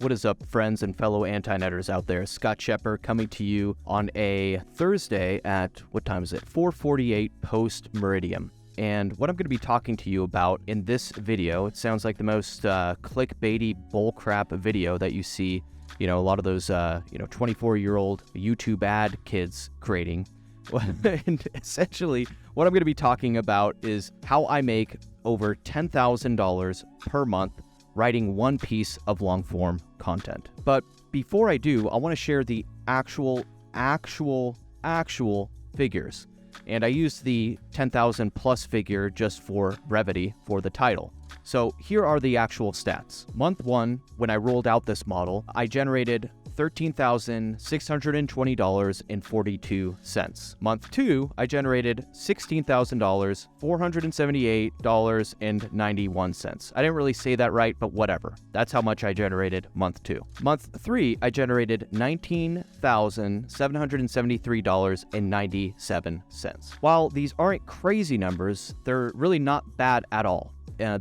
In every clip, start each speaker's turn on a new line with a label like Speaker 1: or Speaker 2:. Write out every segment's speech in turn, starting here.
Speaker 1: What is up, friends and fellow anti-netters out there? Scott Shepard coming to you on a Thursday at, what time is it? 4:48 post-meridian. And what I'm going to be talking to you about in this video, it sounds like the most clickbaity bullcrap video that you see, a lot of those, 24-year-old YouTube ad kids creating. And essentially, what I'm going to be talking about is how I make over $10,000 per month writing one piece of long-form content. But before I do, I want to share the actual figures. And I used the 10,000 plus figure just for brevity for the title. So here are the actual stats. Month one, when I rolled out this model, I generated $13,620.42. Month two, I generated $16,478.91. I didn't really say that right, but whatever. That's how much I generated month two. Month three, I generated $19,773.97. While these aren't crazy numbers, they're really not bad at all.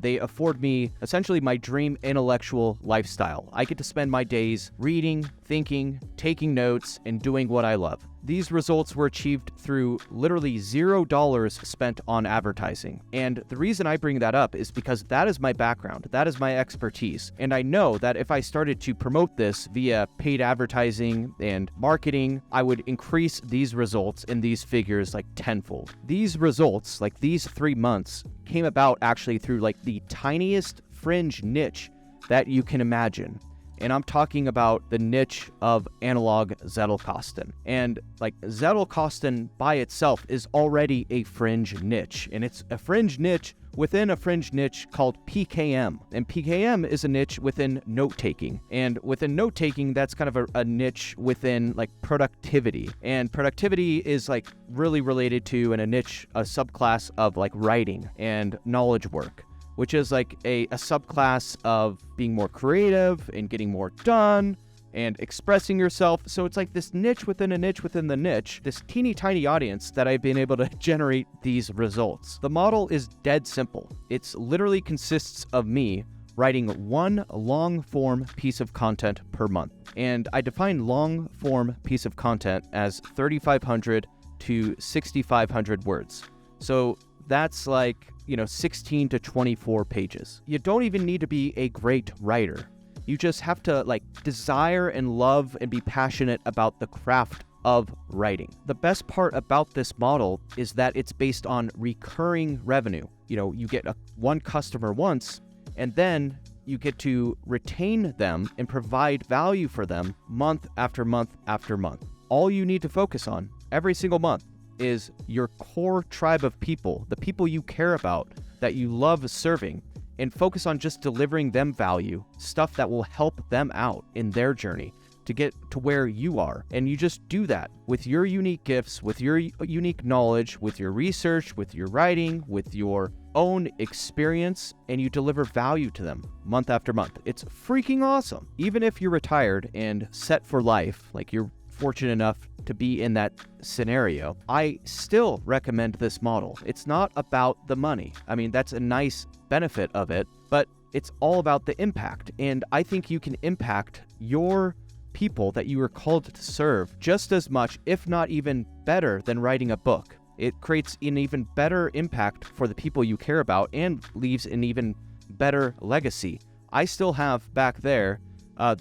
Speaker 1: They afford me essentially my dream intellectual lifestyle. I get to spend my days reading, thinking, taking notes, and doing what I love. These results were achieved through literally $0 spent on advertising. And the reason I bring that up is because that is my background. That is my expertise. And I know that if I started to promote this via paid advertising and marketing, I would increase these results in these figures like tenfold. These results, like these 3 months, came about actually through like the tiniest fringe niche that you can imagine. And I'm talking about the niche of analog Zettelkasten. And like Zettelkasten by itself is already a fringe niche. And it's a fringe niche within a fringe niche called PKM. And PKM is a niche within note-taking. And within note-taking, that's kind of a niche within like productivity. And productivity is like really related to and a subclass of like writing and knowledge work, which is like a subclass of being more creative and getting more done and expressing yourself. So it's like this niche within a niche within the niche, this teeny tiny audience that I've been able to generate these results. The model is dead simple. It's literally consists of me writing one long form piece of content per month. And I define long form piece of content as 3,500 to 6,500 words. So that's like, 16 to 24 pages. You don't even need to be a great writer. You just have to like desire and love and be passionate about the craft of writing. The best part about this model is that it's based on recurring revenue. You get one customer once, and then you get to retain them and provide value for them month after month after month. All you need to focus on every single month is your core tribe of people, the people you care about, that you love serving, and focus on just delivering them value, stuff that will help them out in their journey to get to where you are. And you just do that with your unique gifts, with your unique knowledge, with your research, with your writing, with your own experience, and you deliver value to them month after month. It's freaking awesome. Even if you're retired and set for life, like you're fortunate enough to be in that scenario, I still recommend this model. It's not about the money. I mean, that's a nice benefit of it, but it's all about the impact. And I think you can impact your people that you are called to serve just as much, if not even better, than writing a book. It creates an even better impact for the people you care about and leaves an even better legacy. I still have back there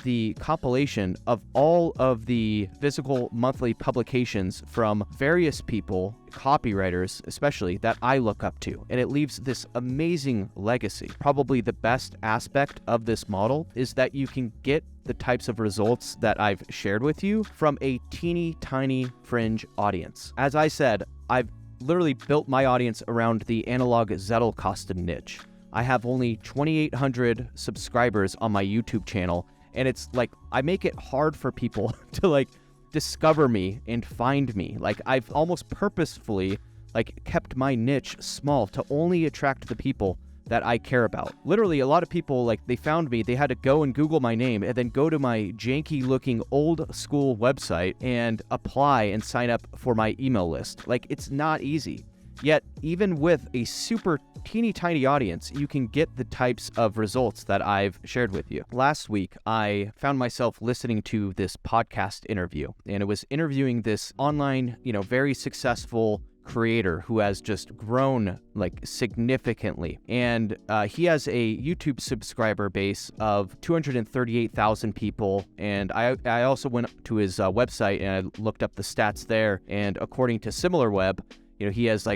Speaker 1: the compilation of all of the physical monthly publications from various people, copywriters especially, that I look up to. And it leaves this amazing legacy. Probably the best aspect of this model is that you can get the types of results that I've shared with you from a teeny tiny fringe audience. As I said, I've literally built my audience around the analog Zettelkasten niche. I have only 2,800 subscribers on my YouTube channel. And it's like, I make it hard for people to like discover me and find me. Like I've almost purposefully like kept my niche small to only attract the people that I care about. Literally, a lot of people, like, they found me, they had to go and Google my name and then go to my janky looking old school website and apply and sign up for my email list. Like, it's not easy. Yet, even with a super teeny tiny audience, you can get the types of results that I've shared with you. Last week, I found myself listening to this podcast interview, and it was interviewing this online, very successful creator who has just grown significantly. And he has a YouTube subscriber base of 238,000 people. And I also went to his website and I looked up the stats there. And according to SimilarWeb, he has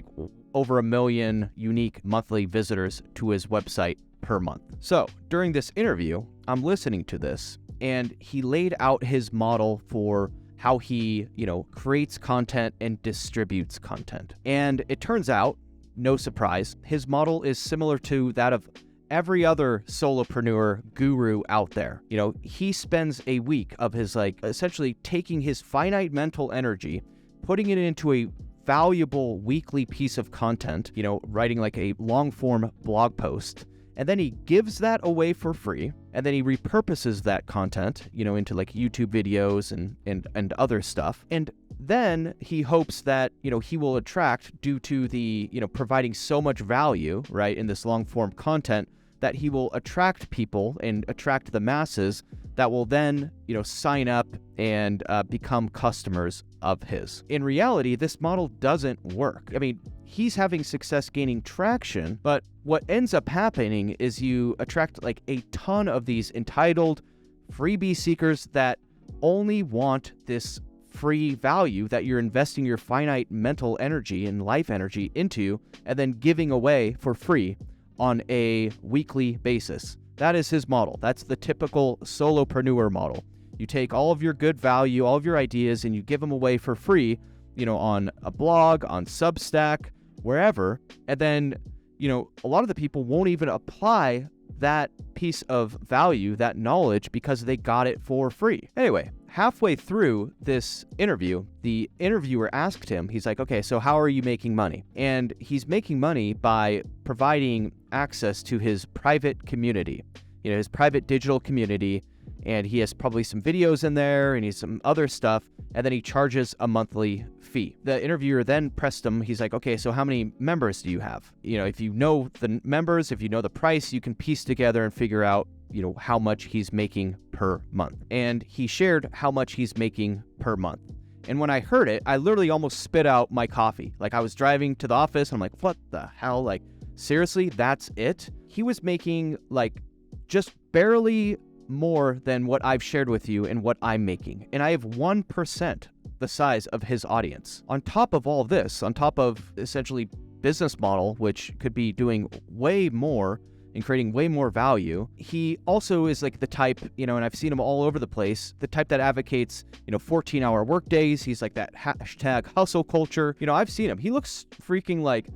Speaker 1: over 1 million unique monthly visitors to his website per month. So during this interview, I'm listening to this, and he laid out his model for how he, creates content and distributes content. And it turns out, no surprise, his model is similar to that of every other solopreneur guru out there. He spends a week of his essentially taking his finite mental energy, putting it into a valuable weekly piece of content, writing a long form blog post. And then he gives that away for free, and then he repurposes that content, into YouTube videos and other stuff. And then he hopes that, he will attract, due to the, providing so much value, right, in this long form content, that he will attract people and attract the masses that will then, sign up and become customers of his. In reality, this model doesn't work. I mean, he's having success gaining traction, but what ends up happening is you attract a ton of these entitled freebie seekers that only want this free value that you're investing your finite mental energy and life energy into and then giving away for free on a weekly basis. That is his model. That's the typical solopreneur model. You take all of your good value, all of your ideas, and you give them away for free, on a blog, on Substack, wherever. And then, a lot of the people won't even apply that piece of value, that knowledge, because they got it for free. Anyway, halfway through this interview, the interviewer asked him, he's like, okay, so how are you making money? And he's making money by providing access to his private community, his private digital community. And he has probably some videos in there and he's some other stuff. And then he charges a monthly fee. The interviewer then pressed him. He's like, okay, so how many members do you have? If you know the members, if you know the price, you can piece together and figure out, how much he's making per month. And he shared how much he's making per month. And when I heard it, I literally almost spit out my coffee. I was driving to the office and I'm like, what the hell? Seriously, that's it? He was making just barely more than what I've shared with you and what I'm making. And I have 1% the size of his audience. On top of all this, on top of essentially business model, which could be doing way more and creating way more value, he also is the type, and I've seen him all over the place, the type that advocates, 14-hour work days. He's that hashtag hustle culture. I've seen him. He looks freaking like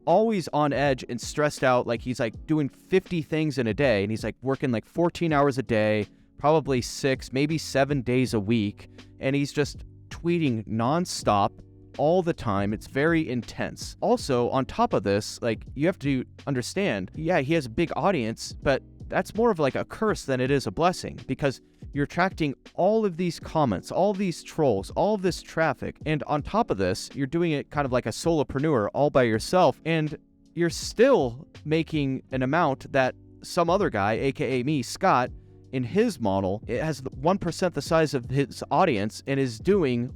Speaker 1: always on edge and stressed out, he's doing 50 things in a day, and he's working 14 hours a day, probably 6, maybe 7 days a week, and he's just tweeting nonstop all the time. It's very intense. Also, on top of this, you have to understand, yeah, he has a big audience, but that's more of a curse than it is a blessing, because you're attracting all of these comments, all of these trolls, all of this traffic. And on top of this, you're doing it kind of like a solopreneur all by yourself. And you're still making an amount that some other guy, aka me, Scott, in his model, it has 1% the size of his audience and is doing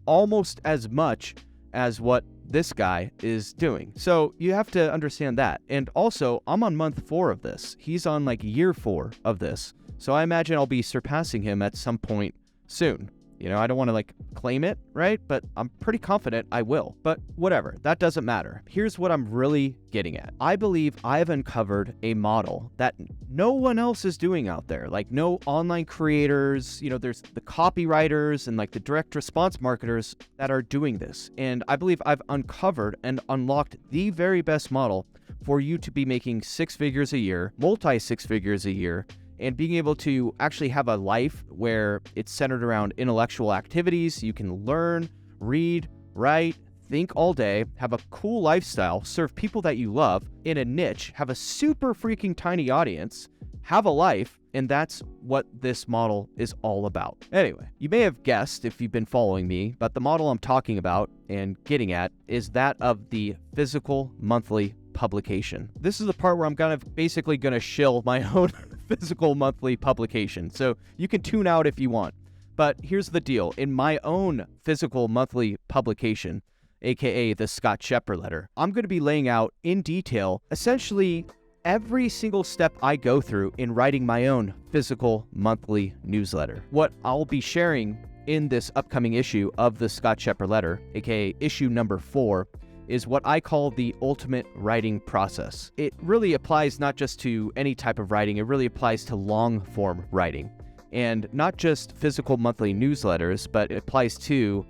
Speaker 1: almost as much as what this guy is doing. So you have to understand that. And also, I'm on month 4 of this. He's on year 4 of this. So I imagine I'll be surpassing him at some point soon. I don't want to claim it, right? But I'm pretty confident I will. But whatever, that doesn't matter. Here's what I'm really getting at. I believe I've uncovered a model that no one else is doing out there. No online creators, there's the copywriters and the direct response marketers that are doing this. And I believe I've uncovered and unlocked the very best model for you to be making 6 figures a year, multi-6 figures a year, and being able to actually have a life where it's centered around intellectual activities. You can learn, read, write, think all day, have a cool lifestyle, serve people that you love in a niche, have a super freaking tiny audience, have a life, and that's what this model is all about. Anyway, you may have guessed if you've been following me, but the model I'm talking about and getting at is that of the physical monthly publication. This is the part where I'm basically going to shill my own physical monthly publication, so you can tune out if you want. But here's the deal. In my own physical monthly publication, aka the Scott Scheper Letter, I'm going to be laying out in detail essentially every single step I go through in writing my own physical monthly newsletter. What I'll be sharing in this upcoming issue of the Scott Scheper Letter, aka issue number 4, is what I call the ultimate writing process. It really applies not just to any type of writing, it really applies to long form writing. And not just physical monthly newsletters, but it applies to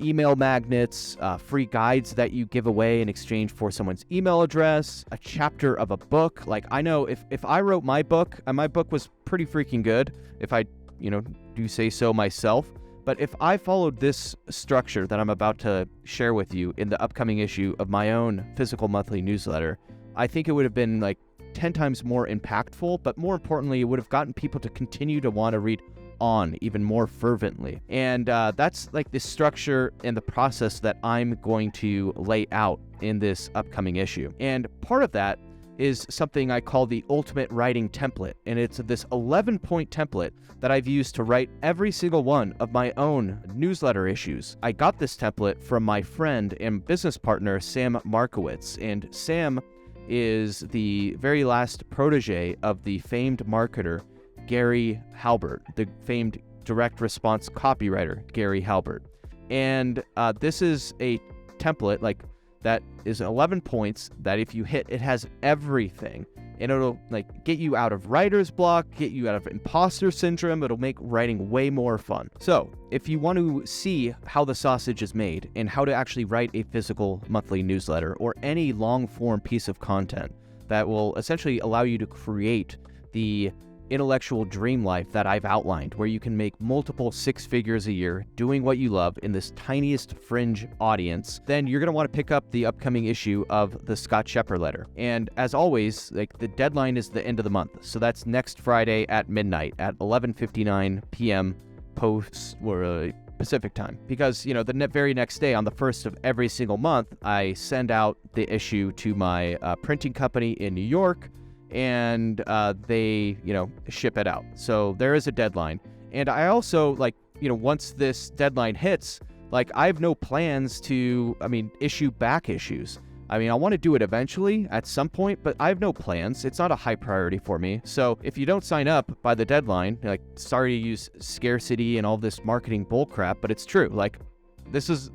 Speaker 1: email magnets, free guides that you give away in exchange for someone's email address, a chapter of a book. Like, I know if I wrote my book, and my book was pretty freaking good, if I, do say so myself, but if I followed this structure that I'm about to share with you in the upcoming issue of my own physical monthly newsletter, I think it would have been like 10 times more impactful, but more importantly, it would have gotten people to continue to want to read on even more fervently. And that's like the structure and the process that I'm going to lay out in this upcoming issue. And part of that is something I call the ultimate writing template. And it's this 11-point template that I've used to write every single one of my own newsletter issues. I got this template from my friend and business partner, Sam Markowitz. And Sam is the very last protege of the famed marketer, Gary Halbert, the famed direct response copywriter, Gary Halbert. And this is a template that is 11 points that if you hit, it has everything. And it'll get you out of writer's block, get you out of imposter syndrome. It'll make writing way more fun. So if you want to see how the sausage is made and how to actually write a physical monthly newsletter or any long form piece of content that will essentially allow you to create the intellectual dream life that I've outlined, where you can make multiple 6 figures a year doing what you love in this tiniest fringe audience, then you're going to want to pick up the upcoming issue of the Scott Scheper Letter. And as always, the deadline is the end of the month. So that's next Friday at midnight at 11:59 p.m. post or Pacific time, because the very next day on the 1st of every single month, I send out the issue to my printing company in New York, and they ship it out. So there is a deadline. And I also once this deadline hits, I have no plans to issue back issues. I want to do it eventually at some point, but I have no plans. It's not a high priority for me. So if you don't sign up by the deadline, sorry to use scarcity and all this marketing bullcrap, but it's true. This is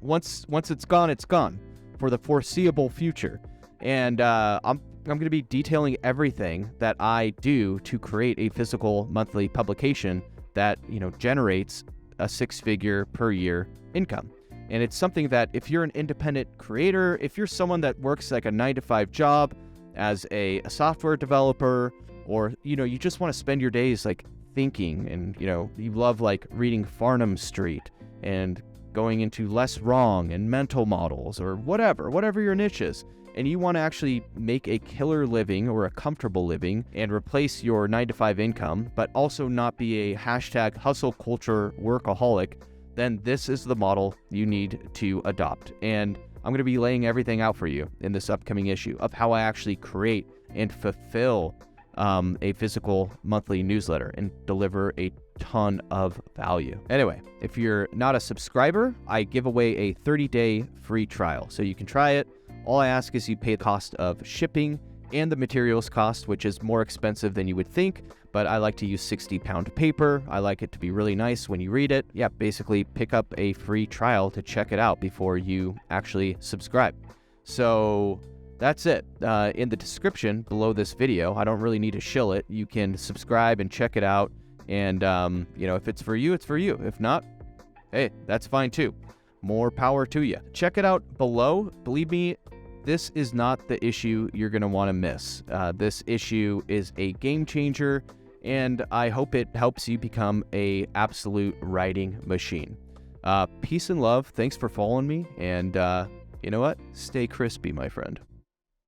Speaker 1: once it's gone for the foreseeable future. And I'm going to be detailing everything that I do to create a physical monthly publication that, generates a 6-figure per year income. And it's something that if you're an independent creator, if you're someone that works like a 9-to-5 job as a software developer, or, you just want to spend your days thinking, and, you love reading Farnham Street and going into Less Wrong and mental models or whatever your niche is, and you want to actually make a killer living or a comfortable living and replace your 9-to-5 income, but also not be a hashtag hustle culture workaholic, then this is the model you need to adopt. And I'm going to be laying everything out for you in this upcoming issue of how I actually create and fulfill a physical monthly newsletter and deliver a ton of value. Anyway, if you're not a subscriber, I give away a 30-day free trial. So you can try it. All I ask is you pay the cost of shipping and the materials cost, which is more expensive than you would think, but I like to use 60-pound paper. I like it to be really nice when you read it. Yeah, basically pick up a free trial to check it out before you actually subscribe. So that's it. In the description below this video, I don't really need to shill it. You can subscribe and check it out. And, if it's for you, it's for you. If not, hey, that's fine too. More power to you. Check it out below. Believe me, this is not the issue you're going to want to miss. This issue is a game changer, and I hope it helps you become an absolute writing machine. Peace and love. Thanks for following me, and you know what? Stay crispy, my friend.